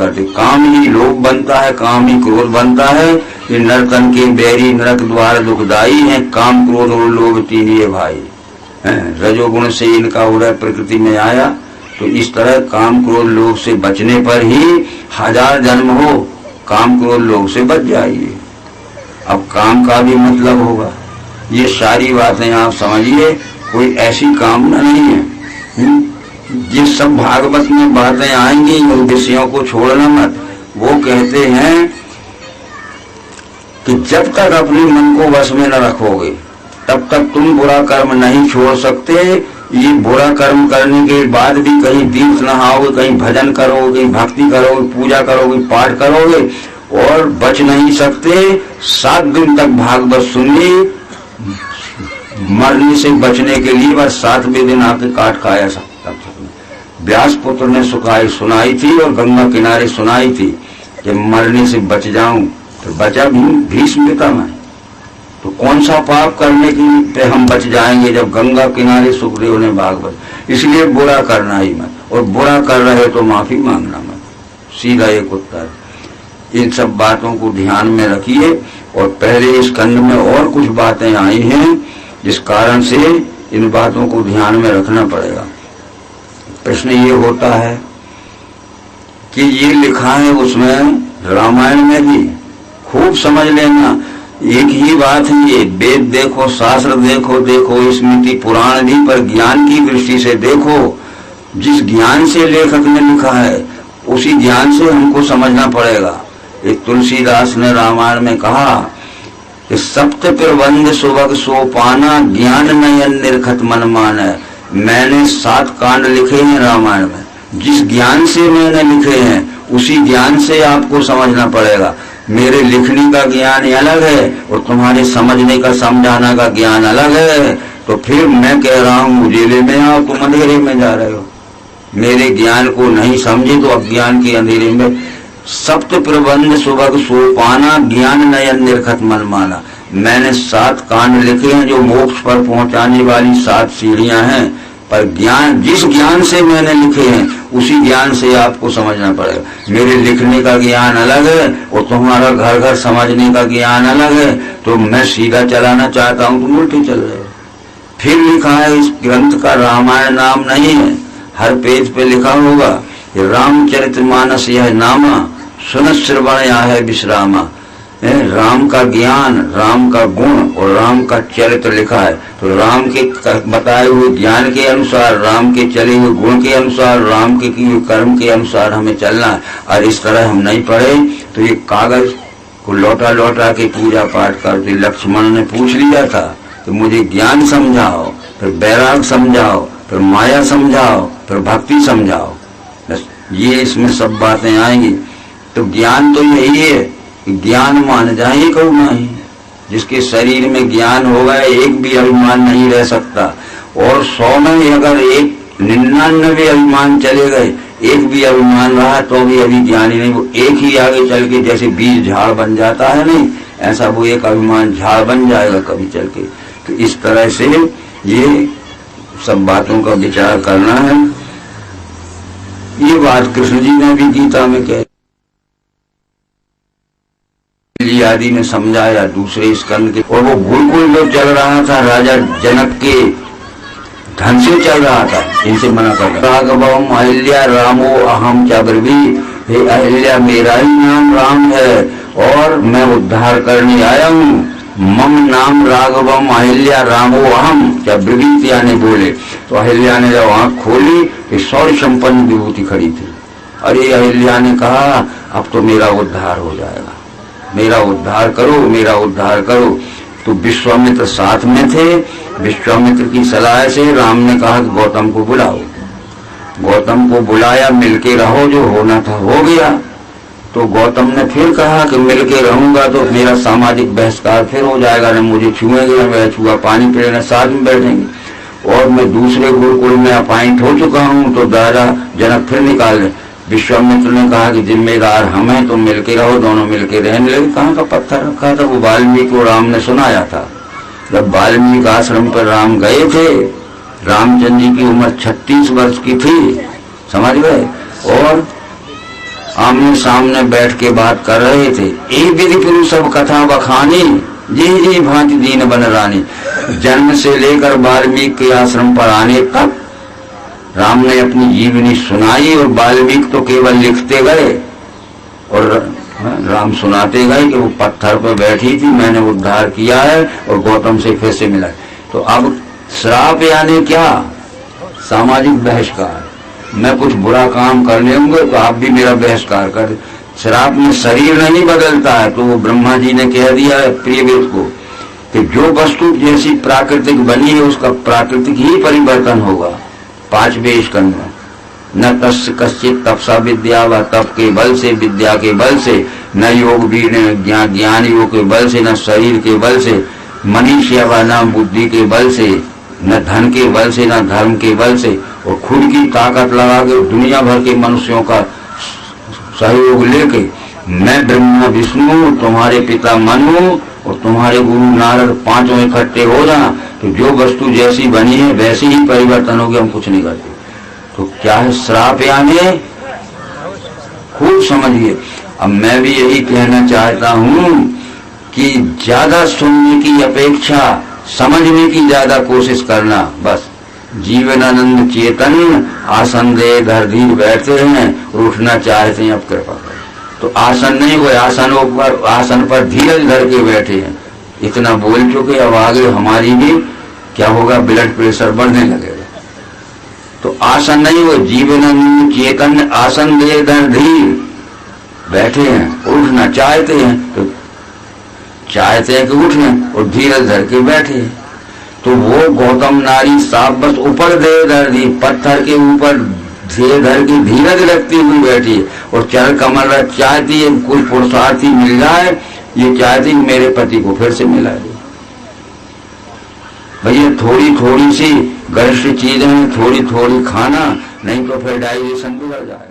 करते। काम ही लोभ बनता है, काम ही क्रोध बनता है। ये नरतन के बैरी नरक द्वार दुखदाई है, काम क्रोध और लोभ तीन ये भाई हैं। रजोगुण से इनका उदय प्रकृति में आया। तो इस तरह काम क्रोध लोभ से बचने पर ही 1000 जन्म हो, काम क्रोध लोभ से बच जाइए। अब काम का भी मतलब होगा। ये सारी बातें आप समझिए, कोई ऐसी कामना नहीं है। ये सब भागवत में बातें आएंगी, उन विषयों को छोड़ना मत। वो कहते हैं कि जब तक अपने मन को वश में न रखोगे तब तक तुम बुरा कर्म नहीं छोड़ सकते। ये बुरा कर्म करने के बाद भी कहीं तीर्थ नहाओगे, कहीं भजन करोगे, कहीं भक्ति करोगे, पूजा करोगे, पाठ करोगे और बच नहीं सकते। 7 दिन तक भागवत सुनिए, मरने से बचने के लिए बस 7वें दिन आके काट खाया सकता। व्यास पुत्र ने सुनाई थी और गंगा किनारे सुनाई थी कि मरने से बच जाऊं, तो बचा भीष्म पितामह। तो कौन सा पाप करने के हम बच जाएंगे जब गंगा किनारे सुखदेव ने भागवत। इसलिए बुरा करना ही मत, और बुरा कर रहे तो माफी मांगना मत, सीधा एक उत्तर। इन सब बातों को ध्यान में रखिए। और पहले इस खंड में और कुछ बातें आई हैं जिस कारण से इन बातों को ध्यान में रखना पड़ेगा। प्रश्न ये होता है कि ये लिखा है उसमें रामायण में भी, खूब समझ लेना। एक ही बात है ये, वेद देखो, शास्त्र देखो, स्मृति पुराण भी, पर ज्ञान की दृष्टि से देखो। जिस ज्ञान से लेखक ने लिखा है उसी ज्ञान से हमको समझना पड़ेगा। एक तुलसीदास ने रामायण में कहा कि सप्त प्रबंध सुभग सोपाना, ज्ञान नयन निर्खत मन माना। मैंने 7 कांड लिखे हैं रामायण में। जिस ज्ञान से मैंने लिखे हैं उसी ज्ञान से आपको समझना पड़ेगा। मेरे लिखने का ज्ञान अलग है और तुम्हारे समझने का, समझाना का ज्ञान अलग है। तो फिर मैं कह रहा हूँ उजेले में आओ, तुम अंधेरे में जा रहे हो। मेरे ज्ञान को नहीं समझे तो अज्ञान के अंधेरे में। सप्त प्रबंध सुभग सोपाना, ज्ञान नयन निर्खत मन माना। मैंने 7 कांड लिखे हैं जो मोक्ष पर पहुंचाने वाली 7 सीढ़ियां हैं। पर ज्ञान, जिस ज्ञान से मैंने लिखे हैं उसी ज्ञान से आपको समझना पड़ेगा। मेरे लिखने का ज्ञान अलग है और तुम्हारा घर घर समझने का ज्ञान अलग है। तो मैं सीधा चलाना चाहता हूँ, तुम उल्टे चल रहे हो। फिर लिखा है इस ग्रंथ का रामायण नाम नहीं है, हर पेज पे लिखा होगा रामचरितमानस यह नामा, सुन श्रवण या है विश्रामा। राम का ज्ञान, राम का गुण और राम का चरित्र लिखा है। तो राम के बताए हुए ज्ञान के अनुसार, राम के चले हुए गुण के अनुसार, राम के किए कर्म के अनुसार हमें चलना है। और इस तरह हम नहीं पढ़े तो ये कागज को लौटा लौटा के पूजा पाठ करते। लक्ष्मण ने पूछ लिया था कि मुझे ज्ञान समझाओ, फिर वैराग समझाओ, फिर माया समझाओ, फिर भक्ति समझाओ। ये इसमें सब बातें आएंगी। तो ज्ञान तो यही है कि ज्ञान मान जाए कहूँ नहीं। जिसके शरीर में ज्ञान होगा एक भी अभिमान नहीं रह सकता। और 100 में अगर 99 अभिमान चले गए, एक भी अभिमान रहा तो भी अभी ज्ञानी नहीं। वो एक ही आगे चल के जैसे बीज झाड़ बन जाता है नहीं, ऐसा वो एक अभिमान झाड़ बन जाएगा कभी चल के। तो इस तरह से ये सब बातों का विचार करना है। ये बात कृष्ण जी ने भी गीता में कही, आदि ने समझाया दूसरे स्कंद के। और वो बिल्कुल जो चल रहा था राजा जनक के ढंग से चल रहा था, इनसे मना कर रहा। राघवम अहिल्या रामो अहम च ब्रवी, हे अहिल्या मेरा ही नाम राम है और मैं उद्धार करने आया हूँ। मम नाम राघवम अहिल्या रामो अहम च ब्रवी यानी बोले। तो अहिल्या ने जब आंख खोली कि शौर्य संपन्न विभूति खड़ी थी। अरे अहिल्या ने कहा अब तो मेरा उद्धार हो जाएगा, मेरा उद्धार करो, मेरा उद्धार करो। तो विश्वामित्र साथ में थे। विश्वामित्र की सलाह से राम ने कहा कि गौतम को बुलाओ। गौतम को बुलाया, मिलके रहो, जो होना था हो गया। तो गौतम ने फिर कहा कि मिलके रहूंगा तो मेरा सामाजिक बहिष्कार फिर हो जाएगा, न मुझे छुएंगे न मैं छुआ, पानी पीने साथ में बैठेंगे। और मैं दूसरे गुरुकुल में अपॉइंट हो चुका हूँ तो दादा जनक फिर निकाल ले। विश्वामित्र ने कहा कि जिम्मेदार हम हैं, तो मिलके रहो, दोनों मिलके रहने लगे। कहाँ का पत्थर रखा था? वो वाल्मीकि को राम ने सुनाया था। जब वाल्मीकि आश्रम पर राम गए थे, रामचंद्र जी की उम्र 36 वर्ष की थी, समझ गए। और आमने सामने बैठ के बात कर रहे थे। एक विधि पुरुष सब कथा बखानी, जी जी भांति दीन बन रानी। जन्म से लेकर वाल्मीकि के आश्रम पर आने तक राम ने अपनी जीवनी सुनाई और वाल्मीकि तो केवल लिखते गए और राम सुनाते गए कि वो पत्थर पर बैठी थी, मैंने उद्धार किया है और गौतम से फिर से मिला। तो अब श्राप यानी क्या? सामाजिक बहिष्कार। मैं कुछ बुरा काम करने होंगे तो आप भी मेरा बहिष्कार कर। श्राप में शरीर नहीं बदलता है, तो वो ब्रह्मा जी ने कह दिया है प्रियव्रत को कि जो वस्तु जैसी प्राकृतिक बनी है उसका प्राकृतिक ही परिवर्तन होगा। 5वें स्कंध में न तस्य कश्चित तपसा विद्या, व तप के बल से, विद्या के बल से, न योग वीर ज्ञान योग के बल से, न शरीर के बल से, मनीषा व न बुद्धि के बल से, न धन के बल से, न धर्म के बल से, और खुद की ताकत लगा के दुनिया भर के मनुष्यों का सहयोग लेके मैं ब्रह्मा विष्णु, तुम्हारे पिता मनु और तुम्हारे गुरु नारद पांचों इकट्ठे हो जाना, तो जो वस्तु जैसी बनी है वैसे ही परिवर्तन होगी, हम कुछ नहीं करते। तो क्या है श्राप? यानी खूब समझिए। अब मैं भी यही कहना चाहता हूं कि ज्यादा सुनने की अपेक्षा समझने की ज्यादा कोशिश करना। बस जीवनानंद चेतन आसन दे घर धीर बैठते हैं और उठना चाहते हैं, अब कृपा करें। तो आसन नहीं हुए, आसन पर धीरज धर के बैठे हैं। इतना बोल चुके, अब आगे हमारी भी क्या होगा, ब्लड प्रेशर बढ़ने लगेगा। तो आसन नहीं हुए, जीवनानंद चेतन आसन दे घर धीर बैठे हैं, उठना चाहते हैं, तो चाहते हैं कि उठें और धीरज धर के बैठे हैं। तो वो गौतम नारी साफ बस ऊपर दे धर दी, पत्थर के ऊपर धीरे धर के धीरज रखती हुई बैठी है और चरण कमल रख चाहती है कोई पुरुषार्थी मिल जाए, ये चाहती मेरे पति को फिर से मिला दे। भैया थोड़ी थोड़ी सी गरिष्ठ चीजें, थोड़ी थोड़ी खाना, नहीं तो फिर डाइजेशन बिगड़ जाए।